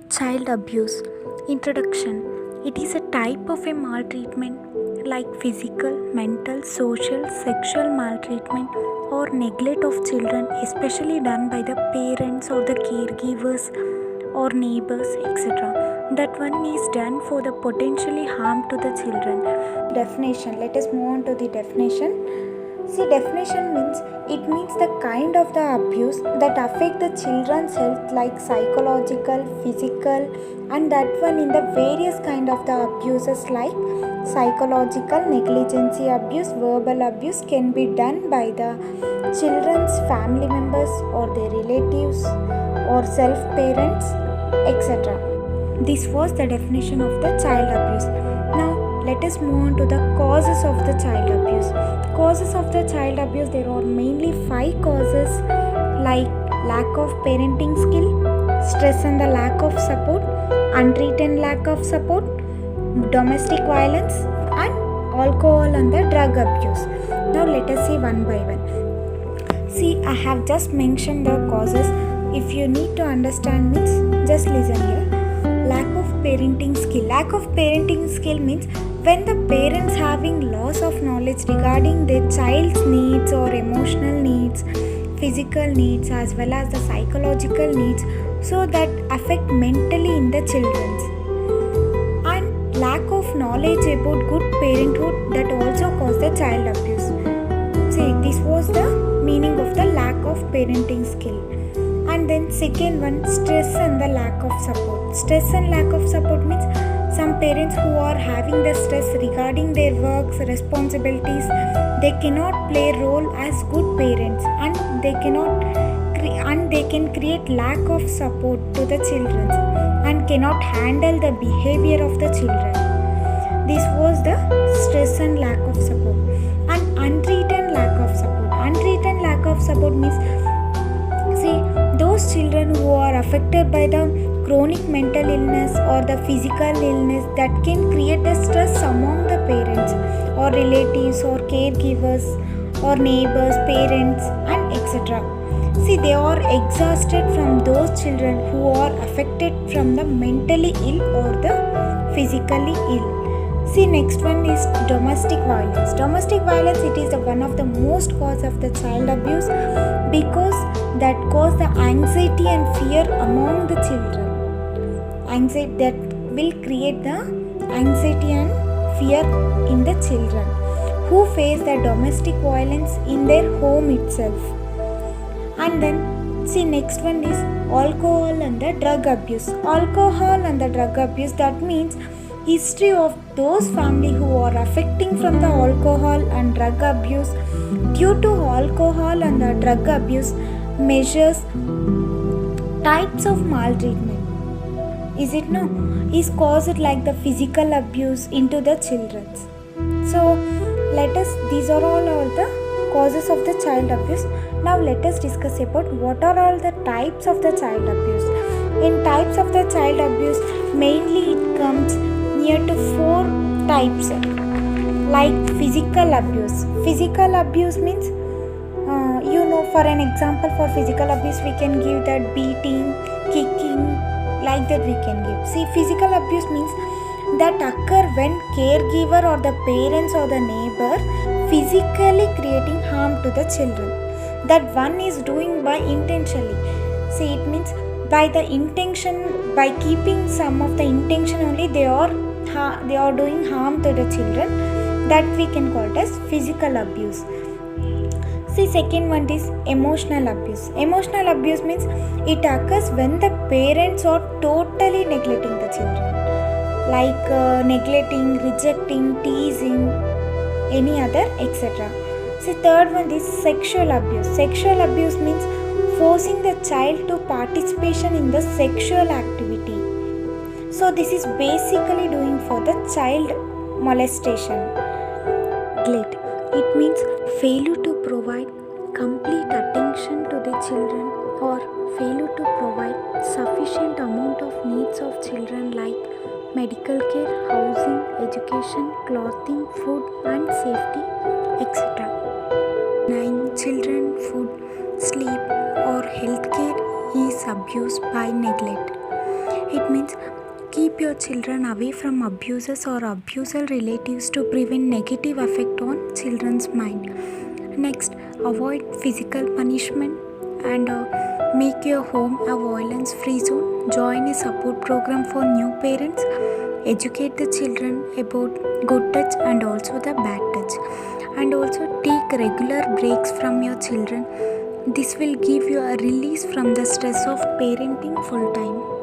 Child abuse. Introduction. It is a type of a maltreatment like physical, mental, social, sexual maltreatment or neglect of children, especially done by the parents or the caregivers or neighbors, etc. That one is done for the potentially harm to the children. Definition. Let us move on to the definition. See, definition means it means the kind of the abuse that affect the children's health like psychological, physical, and that one in the various kind of the abuses like psychological, negligence abuse, verbal abuse can be done by the children's family members or their relatives or self parents, etc. This was the definition of the child abuse. Now let us move on to the causes of the child abuse. Causes of the child abuse, there are mainly 5 causes like lack of parenting skill, stress and the lack of support, untreated lack of support, domestic violence, and alcohol and the drug abuse. Now let us see one by one. See, I have just mentioned the causes. If you need to understand means just listen here. Lack of parenting skill. Lack of parenting skill means when the parents having loss of knowledge regarding their child's needs or emotional needs, physical needs as well as the psychological needs, so that affect mentally in the children's. And lack of knowledge about good parenthood that also cause the child abuse. See, this was the meaning of the lack of parenting skill. And then second one, stress and the lack of support. Stress and lack of support means some parents who are having the stress regarding their works, responsibilities, they cannot play role as good parents, and they can create lack of support to the children and cannot handle the behavior of the children. This was the stress and lack of support. And untreated lack of support. Untreated lack of support means, see, those children who are affected by the chronic mental illness or the physical illness that can create a stress among the parents or relatives or caregivers or neighbors, parents, and etc. See, they are exhausted from those children who are affected from the mentally ill or the physically ill. See, next one is domestic violence. Domestic violence, it is one of the most cause of the child abuse because that cause the anxiety and fear among the children. Anxiety that will create the anxiety and fear in the children who face the domestic violence in their home itself. And then see, next one is alcohol and the drug abuse. Alcohol and the drug abuse, that means history of those family who are affecting from the alcohol and drug abuse. Due to alcohol and the drug abuse measures, types of maltreatment, is it no, is caused like the physical abuse into the children. So let us, these are all the causes of the child abuse. Now let us discuss about what are all the types of the child abuse. In types of the child abuse, mainly it comes near to 4 types, like physical abuse. Physical abuse means, for an example for physical abuse we can give that beating, kicking, like that we can give. See, physical abuse means that occur when caregiver or the parents or the neighbor physically creating harm to the children. That one is doing by intentionally. See, it means by the intention, by keeping some of the intention only, they are doing harm to the children. That we can call it as physical abuse. See, second one is emotional abuse. Emotional abuse means it occurs when the parents are totally neglecting the children, like neglecting, rejecting, teasing, any other, etc. See, third one is sexual abuse. Sexual abuse means forcing the child to participation in the sexual activity. So this is basically doing for the child molestation. Neglect. It means failure to provide complete attention to the children or failure to provide sufficient amount of needs of children like medical care, housing, education, clothing, food and safety, etc. Denying children food, sleep or health care is abuse by neglect. It means keep your children away from abusers or abuser relatives to prevent negative effect on children's mind. Next, avoid physical punishment and make your home a violence free zone. Join a support program for new parents. Educate the children about good touch and also the bad touch. And also take regular breaks from your children. This will give you a release from the stress of parenting full time.